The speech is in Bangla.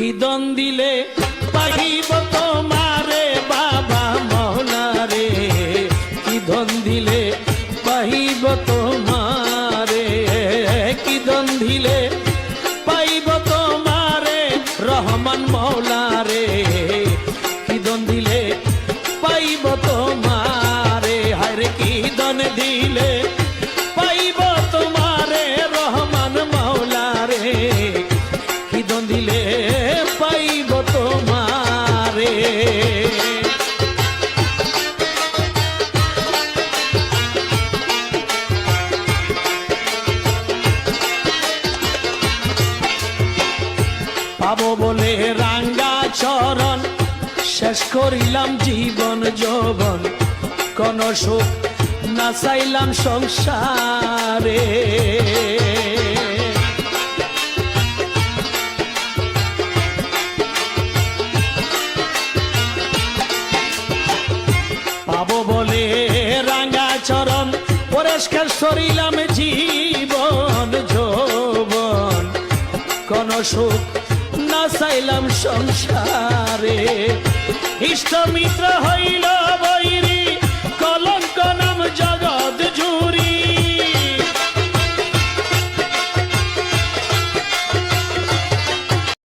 কি দন দিলে পাইব তোমারে বাবা মওলা রে, কি দন দিলে পাইব তোমারে, কি দন দিলে পাইব তোমারে রহমান মওলা রে, কি দন দিলে পাইব তোমারে, হায়রে কি দন দিলে পাইব তোমারে রহমান মওলা রে, কি দন দিলে পাইব তোমারে। পাবো বলে রাঙ্গা চরণ শেষ করিলাম জীবন যৌবন, কোন সুখ না চাইলাম সংসারে, পাবো বলে রাঙ্গা চরণ পরিষ্কার করিলাম জীবন যৌবন, কোন সুখ না চাইলাম সংসারে, ইষ্ট মিত্র হইল বই